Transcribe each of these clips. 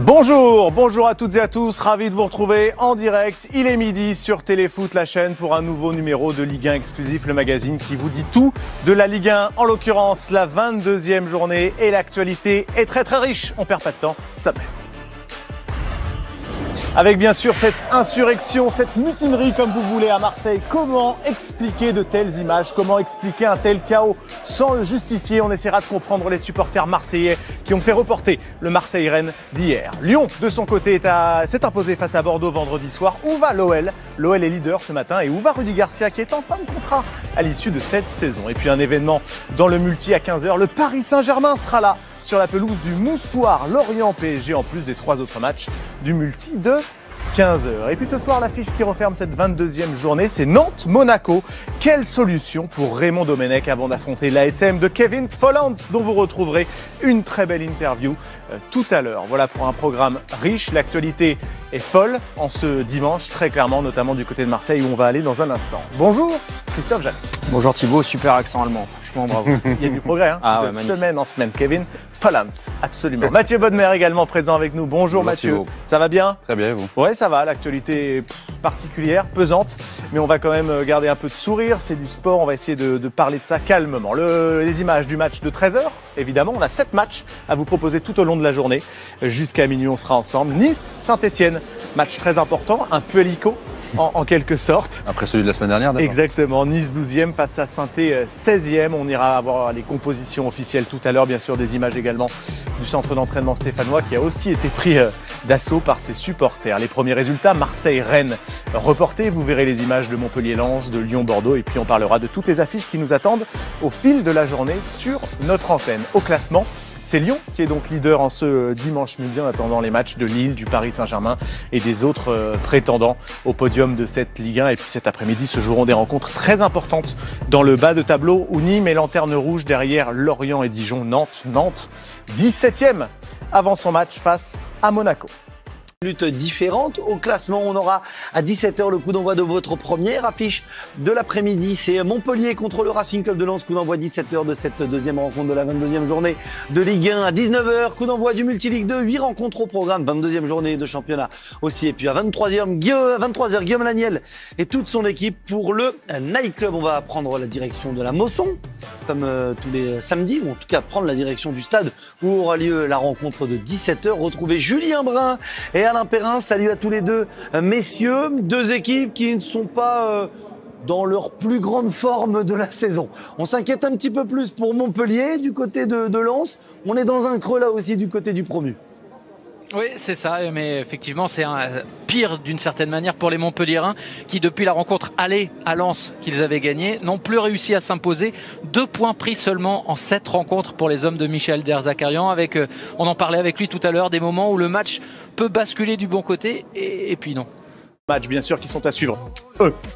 Bonjour à toutes et à tous, ravi de vous retrouver en direct. Il est midi sur Téléfoot, la chaîne, pour un nouveau numéro de Ligue 1 exclusif, le magazine qui vous dit tout de la Ligue 1. En l'occurrence, la 22e journée et l'actualité est très riche. On perd pas de temps, ça plaît. Avec bien sûr cette insurrection, cette mutinerie comme vous voulez à Marseille. Comment expliquer de telles images? Comment expliquer un tel chaos sans le justifier? On essaiera de comprendre les supporters marseillais qui ont fait reporter le Marseille-Rennes d'hier. Lyon, de son côté, s'est imposé face à Bordeaux vendredi soir. Où va l'OL? L'OL est leader ce matin. Et où va Rudy Garcia qui est en fin de contrat à l'issue de cette saison? Et puis un événement dans le multi à 15h. Le Paris Saint-Germain sera là sur la pelouse du Moustoir, Lorient-PSG, en plus des 3 autres matchs du multi de 15h. Et puis ce soir, l'affiche qui referme cette 22e journée, c'est Nantes-Monaco. Quelle solution pour Raymond Domenech avant d'affronter l'ASM de Kevin Folland, dont vous retrouverez une très belle interview tout à l'heure. Voilà pour un programme riche. L'actualité est folle en ce dimanche, très clairement, notamment du côté de Marseille où on va aller dans un instant. Bonjour, Christophe Jeanne. Bonjour Thibaut, super accent allemand. Franchement, bravo. Il y a du progrès, hein, ouais, de semaine en semaine. Kevin Folland, absolument. Mathieu Bodmer également présent avec nous. Bonjour Mathieu. Thibaut. Ça va bien? Très bien, et vous? Ouais, ça va. L'actualité est particulière, pesante, mais on va quand même garder un peu de sourire. C'est du sport. On va essayer de parler de ça calmement. Les images du match de 13h, évidemment. On a 7 matchs à vous proposer tout au long de la journée. Jusqu'à minuit, on sera ensemble. Nice-Saint-Etienne, match très important, un peu hélico. En quelque sorte. Après celui de la semaine dernière, d'accord. Exactement. Nice 12e face à Saint-Etienne 16e. On ira avoir les compositions officielles tout à l'heure. Bien sûr, des images également du centre d'entraînement stéphanois qui a aussi été pris d'assaut par ses supporters. Les premiers résultats, Marseille-Rennes reportés. Vous verrez les images de Montpellier-Lens, de Lyon-Bordeaux. Et puis on parlera de toutes les affiches qui nous attendent au fil de la journée sur notre antenne. Au classement, c'est Lyon qui est donc leader en ce dimanche midi en attendant les matchs de Lille, du Paris Saint-Germain et des autres prétendants au podium de cette Ligue 1. Et puis cet après-midi se joueront des rencontres très importantes dans le bas de tableau où Nîmes est lanterne rouge derrière Lorient et Dijon. Nantes 17e avant son match face à Monaco. Lutte différente au classement. On aura à 17h le coup d'envoi de votre première affiche de l'après-midi. C'est Montpellier contre le Racing Club de Lens. Coup d'envoi 17h de cette deuxième rencontre de la 22e journée de Ligue 1. À 19h, coup d'envoi du Multi-Ligue 2. 8 rencontres au programme. 22e journée de championnat aussi. Et puis à 23h, Guillaume Laniel et toute son équipe pour le Night Club. On va prendre la direction de la Mosson, comme tous les samedis, ou en tout cas prendre la direction du stade où aura lieu la rencontre de 17h. Retrouver Julien Brun et Alain Perrin. Salut à tous les deux, messieurs. Deux équipes qui ne sont pas dans leur plus grande forme de la saison. On s'inquiète un petit peu plus pour Montpellier du côté de Lens. On est dans un creux là aussi du côté du promu. Oui, c'est ça, mais effectivement, c'est pire d'une certaine manière pour les Montpelliérains qui, depuis la rencontre aller à Lens qu'ils avaient gagnée, n'ont plus réussi à s'imposer. 2 points pris seulement en 7 rencontres pour les hommes de Michel Derzakarian. On en parlait avec lui tout à l'heure, des moments où le match peut basculer du bon côté et puis non. Matchs bien sûr qui sont à suivre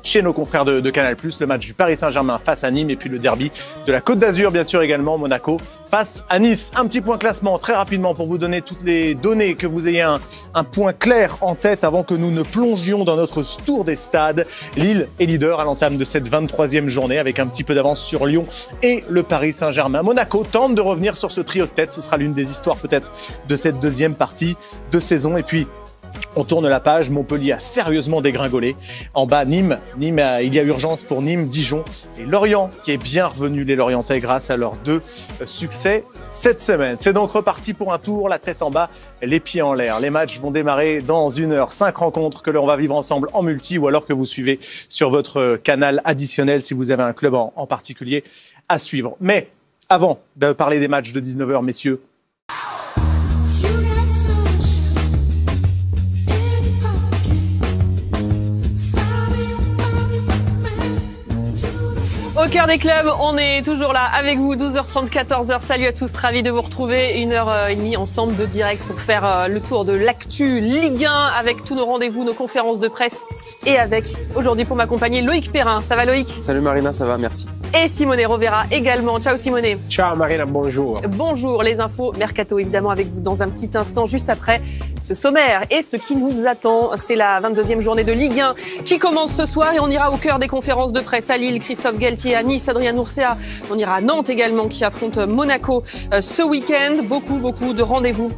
chez nos confrères de Canal+, le match du Paris Saint-Germain face à Nîmes et puis le derby de la Côte d'Azur bien sûr également, Monaco face à Nice. Un petit point classement très rapidement pour vous donner toutes les données, que vous ayez un point clair en tête avant que nous ne plongions dans notre tour des stades. Lille est leader à l'entame de cette 23e journée avec un petit peu d'avance sur Lyon et le Paris Saint-Germain. Monaco tente de revenir sur ce trio de tête, ce sera l'une des histoires peut-être de cette deuxième partie de saison. Et puis on tourne la page, Montpellier a sérieusement dégringolé. En bas, Nîmes, il y a urgence pour Nîmes, Dijon et Lorient qui est bien revenu, les Lorientais, grâce à leurs 2 succès cette semaine. C'est donc reparti pour un tour, la tête en bas, les pieds en l'air. Les matchs vont démarrer dans 1 heure. 5 rencontres que l'on va vivre ensemble en multi ou alors que vous suivez sur votre canal additionnel si vous avez un club en particulier à suivre. Mais avant de parler des matchs de 19h, messieurs, Au cœur des clubs, on est toujours là avec vous, 12h30, 14h. Salut à tous, ravi de vous retrouver. 1h30 ensemble de direct pour faire le tour de l'actu Ligue 1 avec tous nos rendez-vous, nos conférences de presse et avec, aujourd'hui pour m'accompagner, Loïc Perrin. Ça va Loïc? Salut Marina, ça va, merci. Et Simone Rovera également. Ciao Simone. Ciao Marina, bonjour. Bonjour, les infos Mercato évidemment avec vous dans un petit instant, juste après ce sommaire et ce qui nous attend. C'est la 22e journée de Ligue 1 qui commence ce soir et on ira au cœur des conférences de presse à Lille. Christophe Galtier, à Nice, Adrien Urcea. On ira à Nantes également qui affronte Monaco ce week-end. Beaucoup de rendez-vous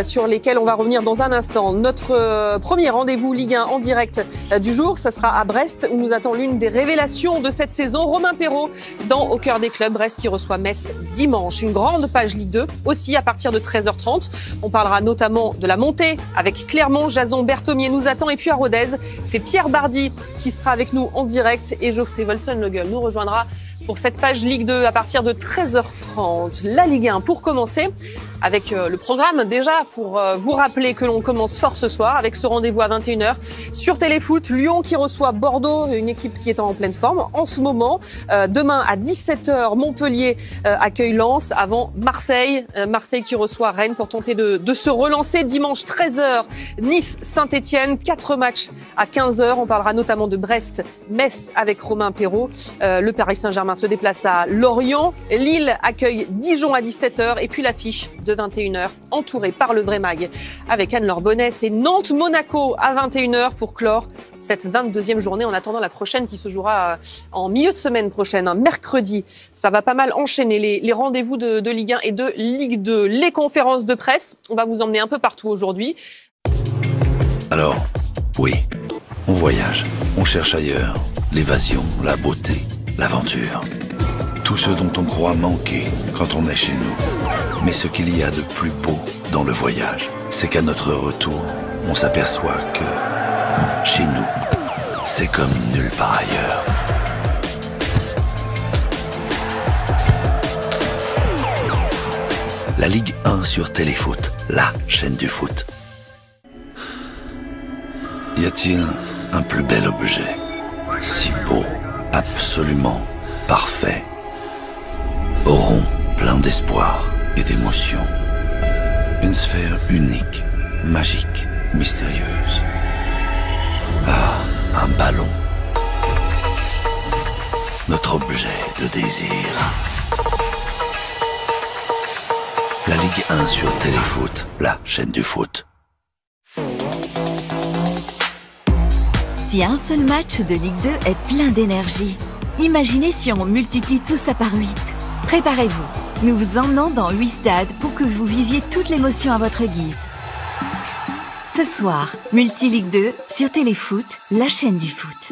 sur lesquels on va revenir dans un instant. Notre premier rendez-vous Ligue 1 en direct du jour, ça sera à Brest où nous attend l'une des révélations de cette saison. Romain Perraud dans Au cœur des clubs. Brest qui reçoit Metz dimanche. Une grande page Ligue 2 aussi à partir de 13h30. On parlera notamment de la montée avec Clermont. Jason Berthomier nous attend. Et puis à Rodez, c'est Pierre Bardy qui sera avec nous en direct et Geoffrey Volson-Le Gueule nous rejoindra pour cette page Ligue 2 à partir de 13h30. La Ligue 1 pour commencer avec le programme déjà pour vous rappeler que l'on commence fort ce soir avec ce rendez-vous à 21h sur Téléfoot. Lyon qui reçoit Bordeaux, une équipe qui est en pleine forme en ce moment. Demain à 17h, Montpellier accueille Lens avant Marseille. Marseille qui reçoit Rennes pour tenter de se relancer. Dimanche 13h, Nice-Saint-Etienne. 4 matchs à 15h. On parlera notamment de Brest-Metz avec Romain Perraud. Le Paris Saint-Germain se déplace à Lorient. Lille accueille Dijon à 17h. Et puis l'affiche de 21h, entourée par le Vrai Mag avec Anne-Laure Bonnet. C'est Nantes-Monaco à 21h pour clore cette 22e journée en attendant la prochaine qui se jouera en milieu de semaine prochaine, un mercredi. Ça va pas mal enchaîner les rendez-vous de Ligue 1 et de Ligue 2. Les conférences de presse, on va vous emmener un peu partout aujourd'hui. Alors, oui, on voyage, on cherche ailleurs, l'évasion, la beauté, l'aventure. Tout ce dont on croit manquer quand on est chez nous. Mais ce qu'il y a de plus beau dans le voyage, c'est qu'à notre retour, on s'aperçoit que chez nous, c'est comme nulle part ailleurs. La Ligue 1 sur Téléfoot, la chaîne du foot. Y a-t-il un plus bel objet, si beau, absolument parfait, rond, plein d'espoir et d'émotion. Une sphère unique, magique, mystérieuse. Ah, un ballon. Notre objet de désir. La Ligue 1 sur Téléfoot, la chaîne du foot. Si un seul match de Ligue 2 est plein d'énergie, imaginez si on multiplie tout ça par 8. Préparez-vous, nous vous emmenons dans 8 stades pour que vous viviez toute l'émotion à votre guise. Ce soir, Multi-Ligue 2 sur Téléfoot, la chaîne du foot.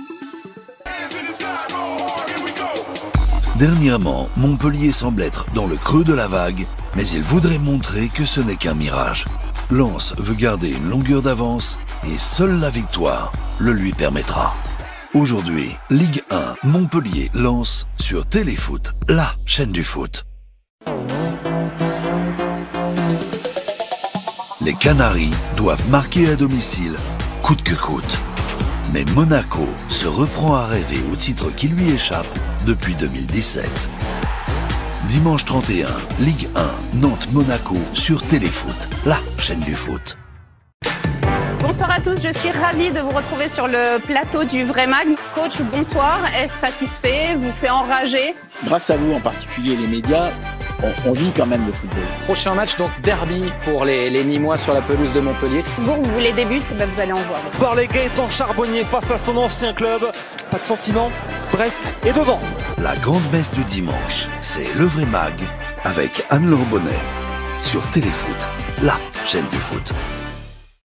Dernièrement, Montpellier semble être dans le creux de la vague, mais il voudrait montrer que ce n'est qu'un mirage. Lens veut garder une longueur d'avance et seule la victoire le lui permettra. Aujourd'hui, Ligue 1, Montpellier-Lens sur Téléfoot, la chaîne du foot. Les Canaries doivent marquer à domicile, coûte que coûte. Mais Monaco se reprend à rêver au titre qui lui échappe depuis 2017. Dimanche 31, Ligue 1, Nantes-Monaco sur Téléfoot, la chaîne du foot. Bonsoir à tous, je suis ravie de vous retrouver sur le plateau du Vrai Mag. Coach, bonsoir, est-ce satisfait, vous fait enrager? Grâce à vous, en particulier les médias, on vit quand même le football. Prochain match, donc derby pour les Nîmois sur la pelouse de Montpellier. Vous voulez des buts, ben vous allez en voir. Par les Gaëtan Charbonnier face à son ancien club. Pas de sentiment, Brest est devant. La grande messe du dimanche, c'est le Vrai Mag avec Anne-Laure Bonnet sur Téléfoot, la chaîne du foot.